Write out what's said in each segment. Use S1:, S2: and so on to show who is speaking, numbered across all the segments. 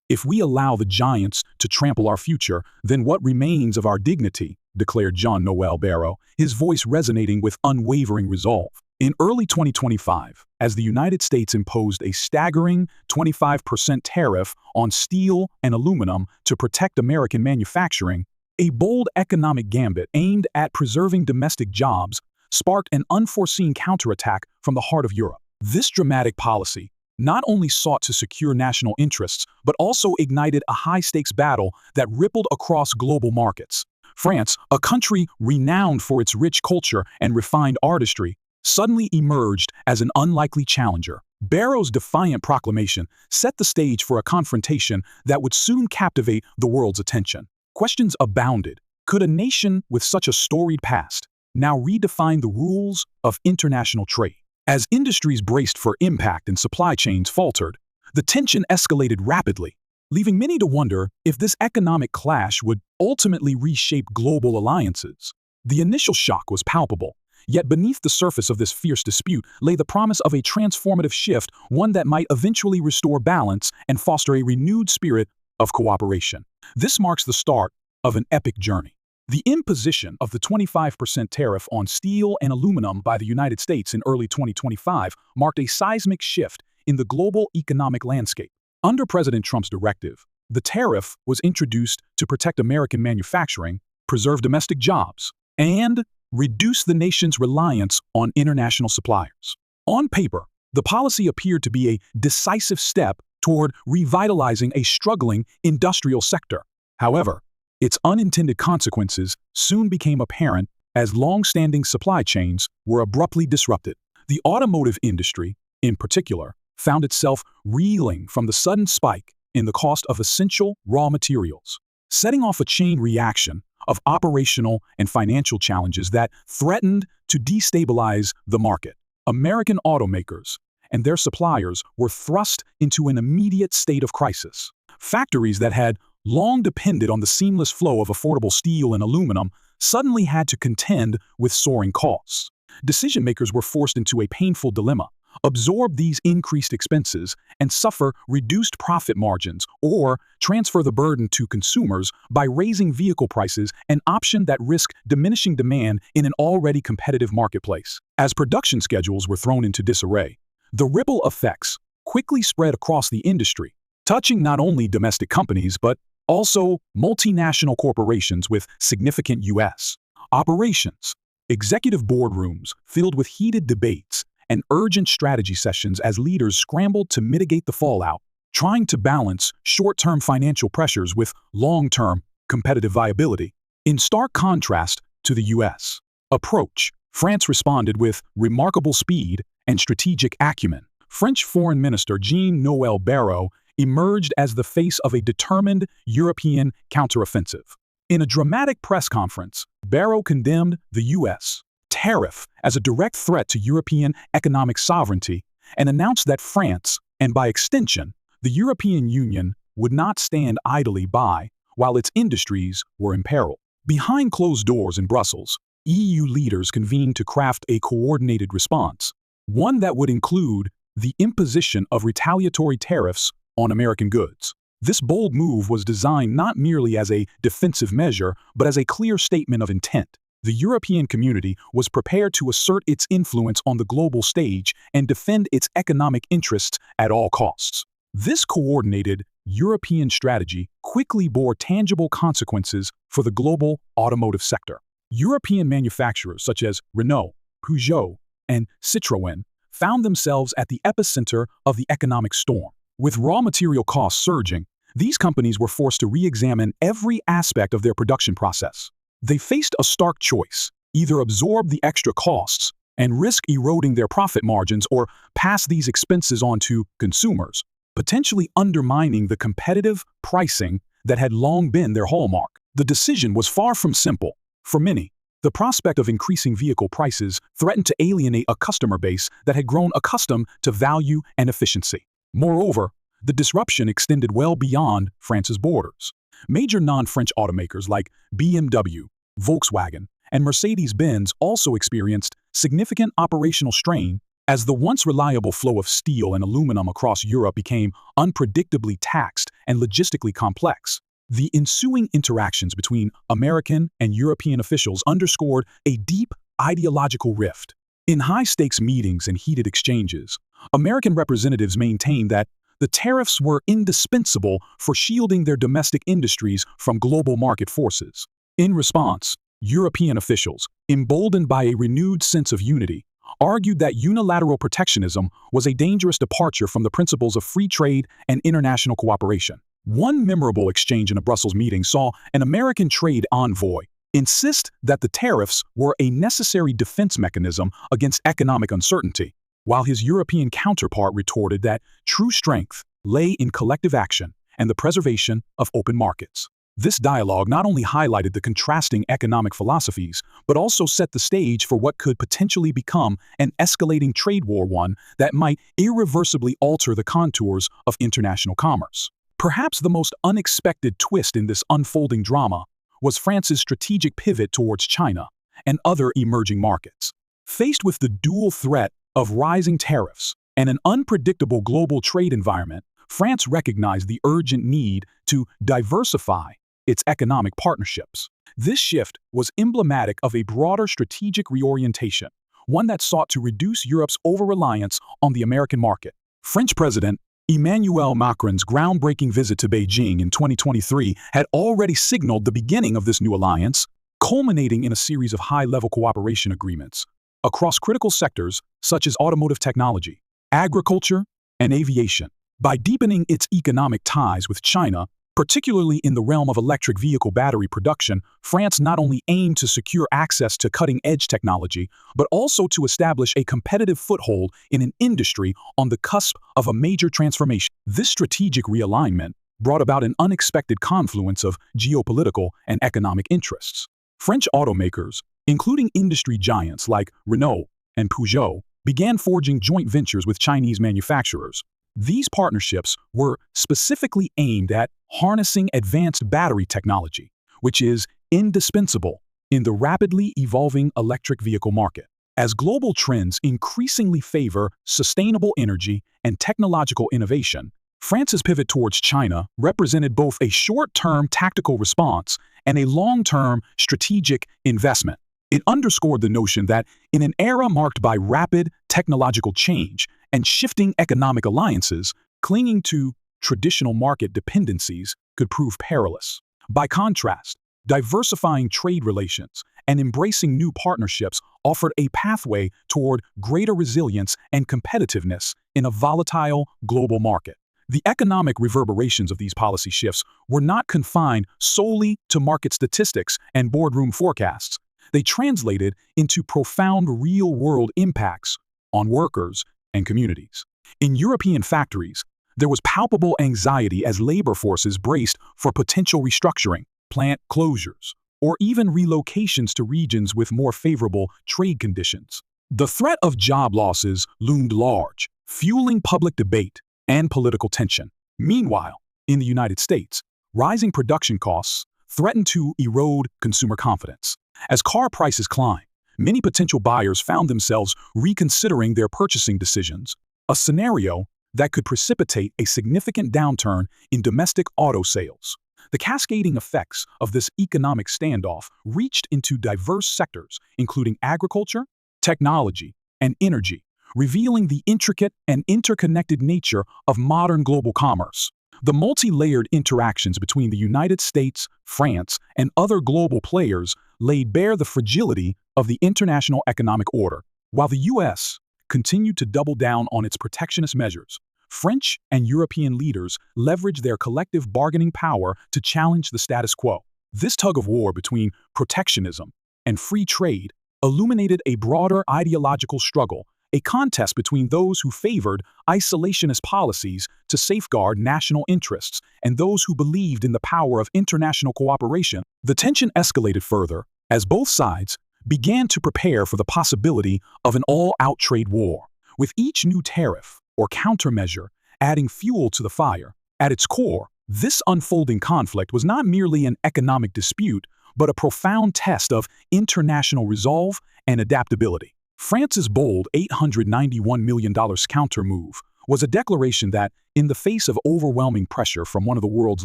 S1: If we allow the giants to trample our future, then what remains of our dignity, declared Jean-Noel Barrot, his voice resonating with unwavering resolve. In early 2025, as the United States imposed a staggering 25% tariff on steel and aluminum to protect American manufacturing, a bold economic gambit aimed at preserving domestic jobs sparked an unforeseen counterattack from the heart of Europe. This dramatic policy not only sought to secure national interests, but also ignited a high-stakes battle that rippled across global markets. France, a country renowned for its rich culture and refined artistry, suddenly emerged as an unlikely challenger. Barrot's defiant proclamation set the stage for a confrontation that would soon captivate the world's attention. Questions abounded. Could a nation with such a storied past now redefine the rules of international trade? As industries braced for impact and supply chains faltered, the tension escalated rapidly, leaving many to wonder if this economic clash would ultimately reshape global alliances. The initial shock was palpable, yet beneath the surface of this fierce dispute lay the promise of a transformative shift, one that might eventually restore balance and foster a renewed spirit of cooperation. This marks the start of an epic journey. The imposition of the 25% tariff on steel and aluminum by the United States in early 2025 marked a seismic shift in the global economic landscape. Under President Trump's directive, the tariff was introduced to protect American manufacturing, preserve domestic jobs, and reduce the nation's reliance on international suppliers. On paper, the policy appeared to be a decisive step toward revitalizing a struggling industrial sector. However, its unintended consequences soon became apparent as long-standing supply chains were abruptly disrupted. The automotive industry, in particular, found itself reeling from the sudden spike in the cost of essential raw materials, setting off a chain reaction of operational and financial challenges that threatened to destabilize the market. American automakers and their suppliers were thrust into an immediate state of crisis. Factories that had long depended on the seamless flow of affordable steel and aluminum suddenly had to contend with soaring costs. Decision-makers were forced into a painful dilemma: absorb these increased expenses and suffer reduced profit margins, or transfer the burden to consumers by raising vehicle prices, an option that risked diminishing demand in an already competitive marketplace. As production schedules were thrown into disarray, the ripple effects quickly spread across the industry, touching not only domestic companies but also multinational corporations with significant U.S. operations. Executive boardrooms filled with heated debates and urgent strategy sessions as leaders scrambled to mitigate the fallout, trying to balance short-term financial pressures with long-term competitive viability. In stark contrast to the U.S. approach, France responded with remarkable speed and strategic acumen. French Foreign Minister Jean-Noel Barrot emerged as the face of a determined European counteroffensive. In a dramatic press conference, Barrot condemned the U.S. tariff as a direct threat to European economic sovereignty and announced that France, and by extension, the European Union, would not stand idly by while its industries were imperiled. Behind closed doors in Brussels, EU leaders convened to craft a coordinated response, one that would include the imposition of retaliatory tariffs on American goods. This bold move was designed not merely as a defensive measure, but as a clear statement of intent. The European community was prepared to assert its influence on the global stage and defend its economic interests at all costs. This coordinated European strategy quickly bore tangible consequences for the global automotive sector. European manufacturers such as Renault, Peugeot, and Citroën found themselves at the epicenter of the economic storm. With raw material costs surging, these companies were forced to re-examine every aspect of their production process. They faced a stark choice: either absorb the extra costs and risk eroding their profit margins, or pass these expenses on to consumers, potentially undermining the competitive pricing that had long been their hallmark. The decision was far from simple. For many, the prospect of increasing vehicle prices threatened to alienate a customer base that had grown accustomed to value and efficiency. Moreover, the disruption extended well beyond France's borders. Major non-French automakers like BMW, Volkswagen, and Mercedes-Benz also experienced significant operational strain As the once reliable flow of steel and aluminum across Europe became unpredictably taxed and logistically complex, the ensuing interactions between American and European officials underscored a deep ideological rift. In high-stakes meetings and heated exchanges, American representatives maintained that the tariffs were indispensable for shielding their domestic industries from global market forces. In response, European officials, emboldened by a renewed sense of unity, argued that unilateral protectionism was a dangerous departure from the principles of free trade and international cooperation. One memorable exchange in a Brussels meeting saw an American trade envoy insist that the tariffs were a necessary defense mechanism against economic uncertainty, while his European counterpart retorted that true strength lay in collective action and the preservation of open markets. This dialogue not only highlighted the contrasting economic philosophies, but also set the stage for what could potentially become an escalating trade war, one that might irreversibly alter the contours of international commerce. Perhaps the most unexpected twist in this unfolding drama was France's strategic pivot towards China and other emerging markets. Faced with the dual threat of rising tariffs and an unpredictable global trade environment, France recognized the urgent need to diversify its economic partnerships. This shift was emblematic of a broader strategic reorientation, one that sought to reduce Europe's over-reliance on the American market. French President Emmanuel Macron's groundbreaking visit to Beijing in 2023 had already signaled the beginning of this new alliance, culminating in a series of high-level cooperation agreements across critical sectors such as automotive technology, agriculture, and aviation. By deepening its economic ties with China, particularly in the realm of electric vehicle battery production, France not only aimed to secure access to cutting-edge technology, but also to establish a competitive foothold in an industry on the cusp of a major transformation. This strategic realignment brought about an unexpected confluence of geopolitical and economic interests. French automakers, including industry giants like Renault and Peugeot, began forging joint ventures with Chinese manufacturers. These partnerships were specifically aimed at harnessing advanced battery technology, which is indispensable in the rapidly evolving electric vehicle market. As global trends increasingly favor sustainable energy and technological innovation, France's pivot towards China represented both a short-term tactical response and a long-term strategic investment. It underscored the notion that in an era marked by rapid technological change and shifting economic alliances, clinging to traditional market dependencies could prove perilous. By contrast, diversifying trade relations and embracing new partnerships offered a pathway toward greater resilience and competitiveness in a volatile global market. The economic reverberations of these policy shifts were not confined solely to market statistics and boardroom forecasts. They translated into profound real-world impacts on workers and communities. In European factories, there was palpable anxiety as labor forces braced for potential restructuring, plant closures, or even relocations to regions with more favorable trade conditions. The threat of job losses loomed large, fueling public debate and political tension. Meanwhile, in the United States, rising production costs threatened to erode consumer confidence. As car prices climbed, many potential buyers found themselves reconsidering their purchasing decisions, a scenario that could precipitate a significant downturn in domestic auto sales. The cascading effects of this economic standoff reached into diverse sectors, including agriculture, technology, and energy, revealing the intricate and interconnected nature of modern global commerce. The multi-layered interactions between the United States, France, and other global players laid bare the fragility of the international economic order. While the U.S. continued to double down on its protectionist measures, French and European leaders leveraged their collective bargaining power to challenge the status quo. This tug-of-war between protectionism and free trade illuminated a broader ideological struggle, a contest between those who favored isolationist policies to safeguard national interests and those who believed in the power of international cooperation. The tension escalated further as both sides began to prepare for the possibility of an all-out trade war, with each new tariff or countermeasure adding fuel to the fire. At its core, this unfolding conflict was not merely an economic dispute, but a profound test of international resolve and adaptability. France's bold $891 million counter move was a declaration that, in the face of overwhelming pressure from one of the world's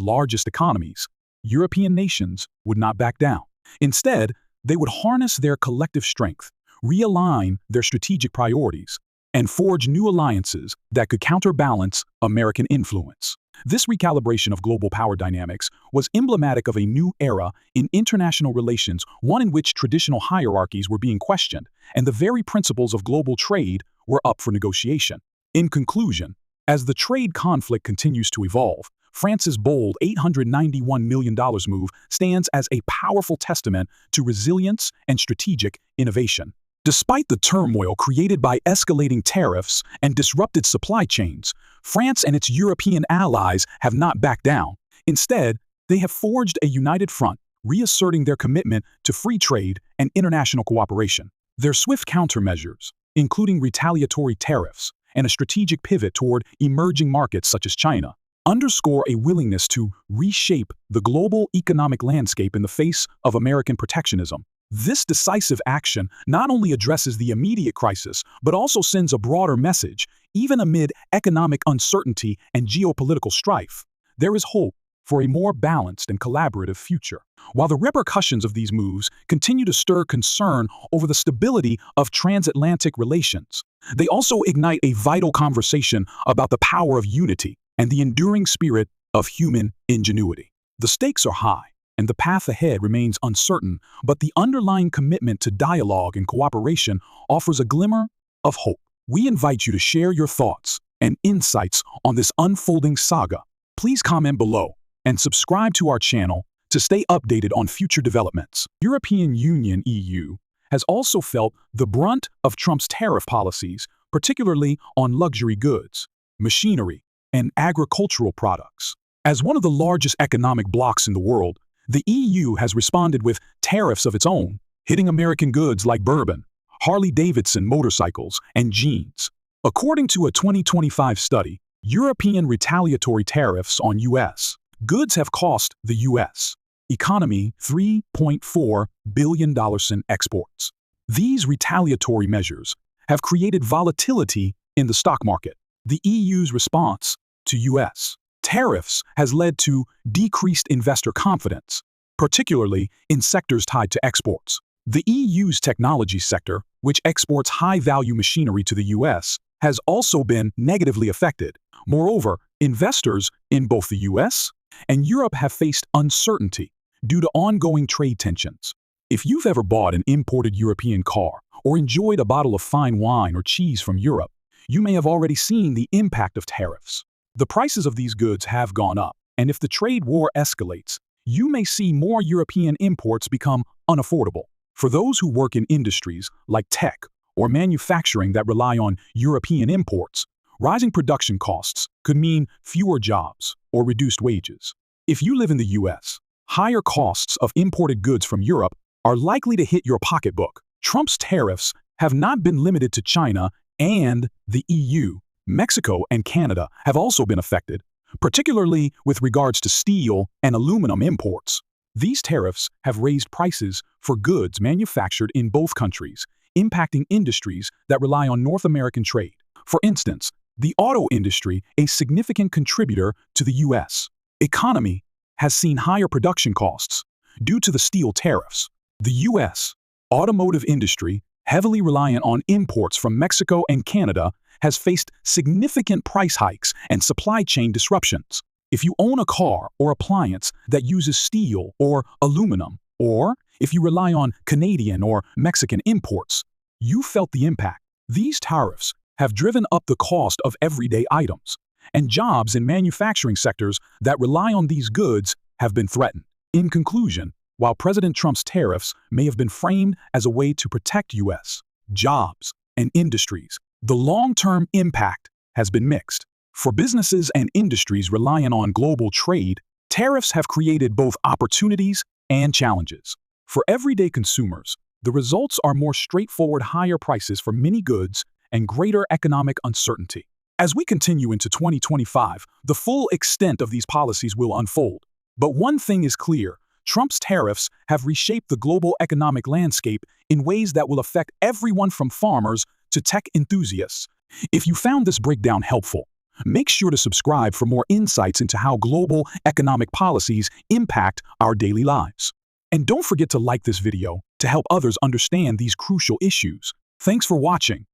S1: largest economies, European nations would not back down. Instead, they would harness their collective strength, realign their strategic priorities, and forge new alliances that could counterbalance American influence. This recalibration of global power dynamics was emblematic of a new era in international relations, one in which traditional hierarchies were being questioned, and the very principles of global trade were up for negotiation. In conclusion, as the trade conflict continues to evolve, France's bold $891 million move stands as a powerful testament to resilience and strategic innovation. Despite the turmoil created by escalating tariffs and disrupted supply chains, France and its European allies have not backed down. Instead, they have forged a united front, reasserting their commitment to free trade and international cooperation. Their swift countermeasures, including retaliatory tariffs and a strategic pivot toward emerging markets such as China, underscore a willingness to reshape the global economic landscape in the face of American protectionism. This decisive action not only addresses the immediate crisis, but also sends a broader message. Even amid economic uncertainty and geopolitical strife, there is hope for a more balanced and collaborative future. While the repercussions of these moves continue to stir concern over the stability of transatlantic relations, they also ignite a vital conversation about the power of unity and the enduring spirit of human ingenuity. The stakes are high, and the path ahead remains uncertain, but the underlying commitment to dialogue and cooperation offers a glimmer of hope. We invite you to share your thoughts and insights on this unfolding saga. Please comment below and subscribe to our channel to stay updated on future developments. European Union (EU) has also felt the brunt of Trump's tariff policies, particularly on luxury goods, machinery, and agricultural products. As one of the largest economic blocs in the world, the EU has responded with tariffs of its own, hitting American goods like bourbon, Harley-Davidson motorcycles, and jeans. According to a 2025 study, European retaliatory tariffs on U.S. goods have cost the U.S. economy $3.4 billion in exports. These retaliatory measures have created volatility in the stock market. The EU's response to U.S. tariffs has led to decreased investor confidence, particularly in sectors tied to exports. The EU's technology sector, which exports high-value machinery to the U.S., has also been negatively affected. Moreover, investors in both the U.S. and Europe have faced uncertainty due to ongoing trade tensions. If you've ever bought an imported European car or enjoyed a bottle of fine wine or cheese from Europe, you may have already seen the impact of tariffs. The prices of these goods have gone up, and if the trade war escalates, you may see more European imports become unaffordable. For those who work in industries like tech or manufacturing that rely on European imports, rising production costs could mean fewer jobs or reduced wages. If you live in the U.S., higher costs of imported goods from Europe are likely to hit your pocketbook. Trump's tariffs have not been limited to China and the EU. Mexico and Canada have also been affected, particularly with regards to steel and aluminum imports. These tariffs have raised prices for goods manufactured in both countries, impacting industries that rely on North American trade. For instance, the auto industry, a significant contributor to the U.S. economy, has seen higher production costs due to the steel tariffs. The U.S. automotive industry, heavily reliant on imports from Mexico and Canada, has faced significant price hikes and supply chain disruptions. If you own a car or appliance that uses steel or aluminum, or if you rely on Canadian or Mexican imports, you felt the impact. These tariffs have driven up the cost of everyday items, and jobs in manufacturing sectors that rely on these goods have been threatened. In conclusion, while President Trump's tariffs may have been framed as a way to protect U.S. jobs and industries, the long-term impact has been mixed. For businesses and industries relying on global trade, tariffs have created both opportunities and challenges. For everyday consumers, the results are more straightforward higher prices for many goods and greater economic uncertainty. As we continue into 2025, the full extent of these policies will unfold. But one thing is clear: Trump's tariffs have reshaped the global economic landscape in ways that will affect everyone from farmers to tech enthusiasts. If you found this breakdown helpful, make sure to subscribe for more insights into how global economic policies impact our daily lives. And don't forget to like this video to help others understand these crucial issues. Thanks for watching.